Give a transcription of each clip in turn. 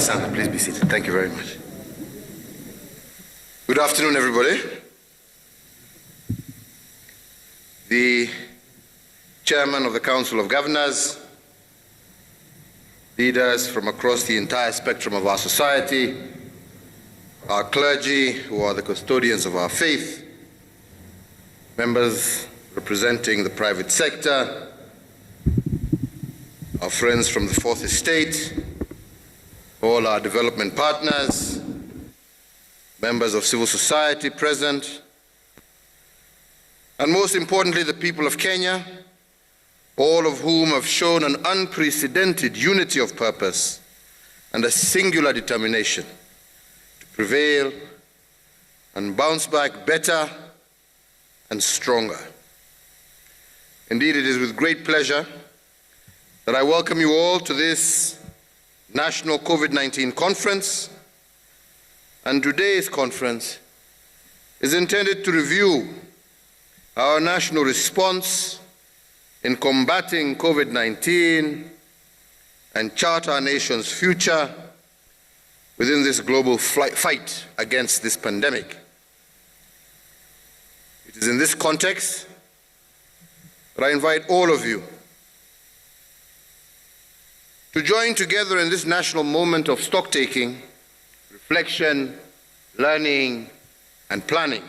Asante, please be seated. Thank you very much. Good afternoon, everybody. The Chairman of the Council of Governors, leaders from across the entire spectrum of our society, our clergy, who are the custodians of our faith, members representing the private sector, our friends from the Fourth Estate, all our development partners, members of civil society present, and most importantly, the people of Kenya, all of whom have shown an unprecedented unity of purpose and a singular determination to prevail and bounce back better and stronger. Indeed, it is with great pleasure that I welcome you all to this National COVID-19 Conference. And today's conference is intended to review our national response in combating COVID-19 and chart our nation's future within this global fight against this pandemic. It is in this context that I invite all of you to join together in this national moment of stock-taking, reflection, learning, and planning.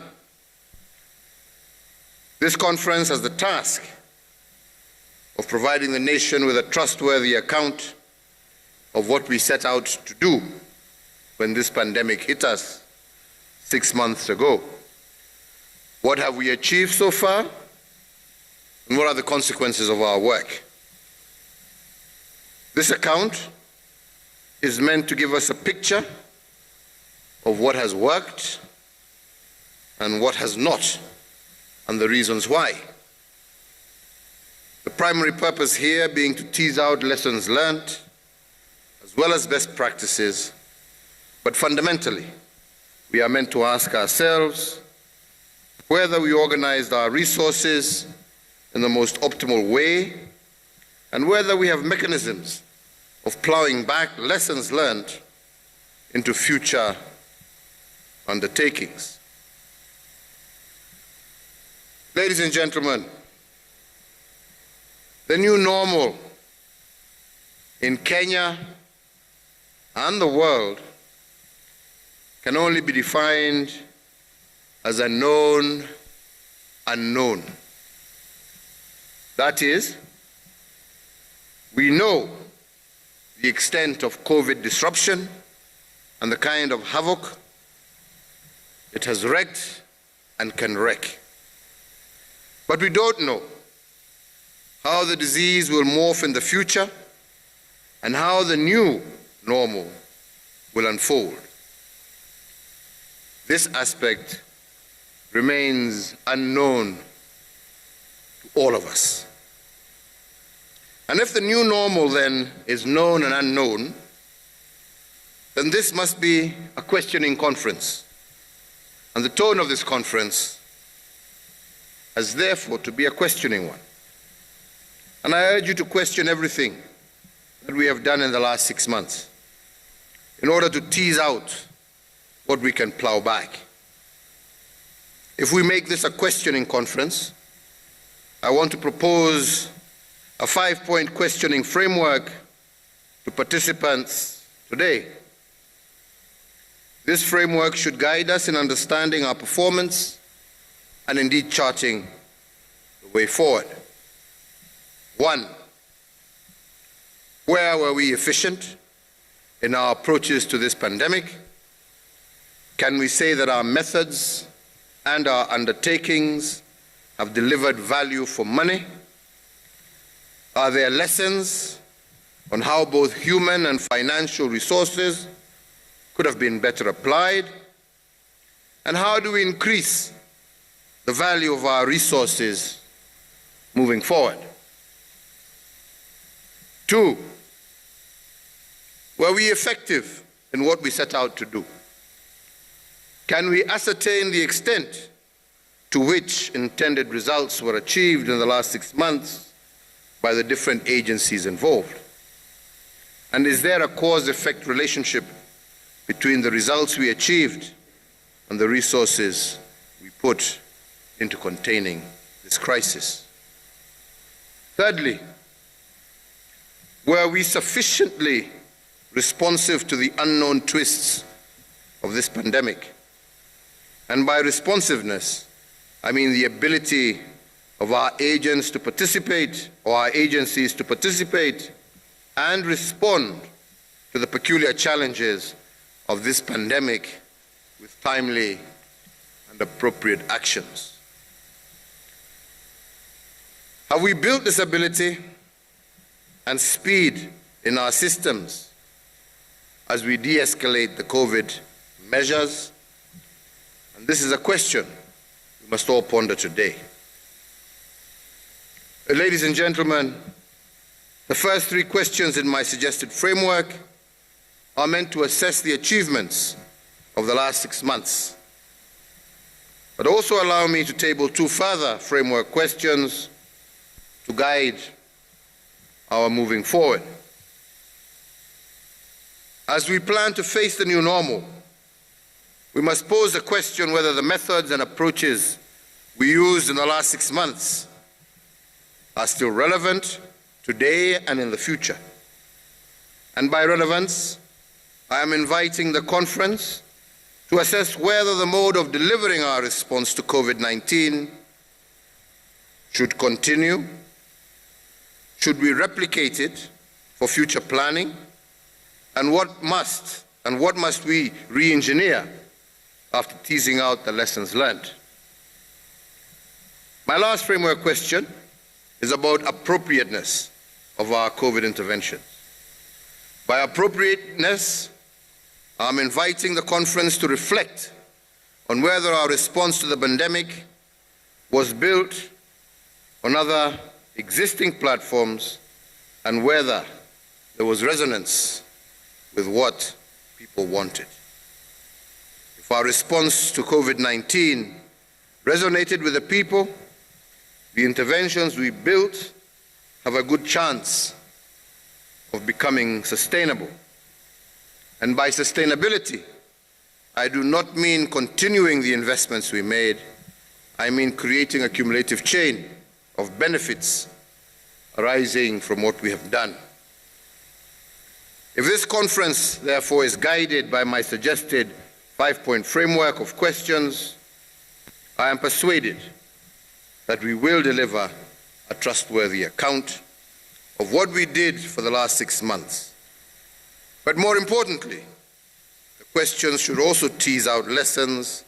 This conference has the task of providing the nation with a trustworthy account of what we set out to do when this pandemic hit us 6 months ago. What have we achieved so far? And what are the consequences of our work? This account is meant to give us a picture of what has worked and what has not, and the reasons why. The primary purpose here being to tease out lessons learned, as well as best practices, but fundamentally, we are meant to ask ourselves whether we organized our resources in the most optimal way, and whether we have mechanisms of plowing back lessons learned into future undertakings. Ladies and gentlemen, the new normal in Kenya and the world can only be defined as a known unknown. That is, we know the extent of COVID disruption and the kind of havoc it has wreaked and can wreak. But we don't know how the disease will morph in the future and how the new normal will unfold. This aspect remains unknown to all of us. And if the new normal then is known and unknown, then this must be a questioning conference. And the tone of this conference has therefore to be a questioning one. And I urge you to question everything that we have done in the last 6 months in order to tease out what we can plow back. If we make this a questioning conference, I want to propose a 5-point questioning framework to participants today. This framework should guide us in understanding our performance and indeed charting the way forward. 1, where were we efficient in our approaches to this pandemic? Can we say that our methods and our undertakings have delivered value for money? Are there lessons on how both human and financial resources could have been better applied? And how do we increase the value of our resources moving forward? 2, were we effective in what we set out to do? Can we ascertain the extent to which intended results were achieved in the last 6 months by the different agencies involved? And is there a cause-effect relationship between the results we achieved and the resources we put into containing this crisis? Thirdly, were we sufficiently responsive to the unknown twists of this pandemic? And by responsiveness, I mean the ability of our agents to participate, or our agencies to participate and respond to the peculiar challenges of this pandemic with timely and appropriate actions. Have we built this ability and speed in our systems as we de-escalate the COVID measures? And this is a question we must all ponder today. Ladies and gentlemen, the first three questions in my suggested framework are meant to assess the achievements of the last 6 months, but also allow me to table two further framework questions to guide our moving forward. As we plan to face the new normal, we must pose the question whether the methods and approaches we used in the last 6 months are still relevant today and in the future. And by relevance, I am inviting the conference to assess whether the mode of delivering our response to COVID-19 should continue, should we replicate it for future planning, and what must we re-engineer after teasing out the lessons learned. My last framework question is about appropriateness of our COVID interventions. By appropriateness, I'm inviting the conference to reflect on whether our response to the pandemic was built on other existing platforms and whether there was resonance with what people wanted. If our response to COVID-19 resonated with the people, the interventions we built have a good chance of becoming sustainable. And by sustainability, I do not mean continuing the investments we made. I mean creating a cumulative chain of benefits arising from what we have done. If this conference, therefore, is guided by my suggested 5-point framework of questions, I am persuaded that we will deliver a trustworthy account of what we did for the last 6 months. But more importantly, the questions should also tease out lessons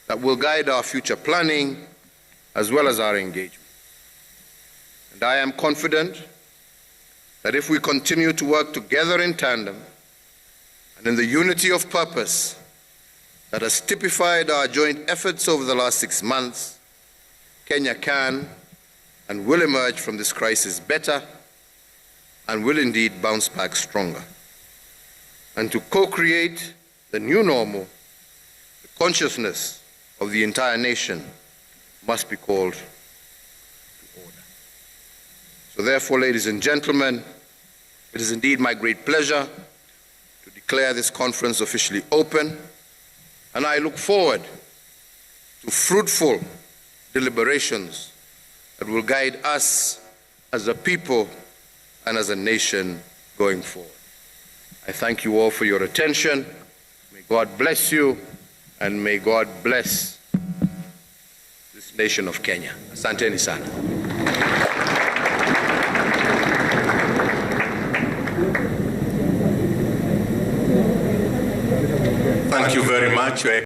that will guide our future planning as well as our engagement. And I am confident that if we continue to work together in tandem and in the unity of purpose that has typified our joint efforts over the last 6 months, Kenya can and will emerge from this crisis better and will indeed bounce back stronger. And to co-create the new normal, the consciousness of the entire nation must be called to order. So therefore, ladies and gentlemen, it is indeed my great pleasure to declare this conference officially open, and I look forward to fruitful deliberations that will guide us as a people and as a nation going forward. I thank you all for your attention. May God bless you, and may God bless this nation of Kenya. Asanteni sana. Thank you very much.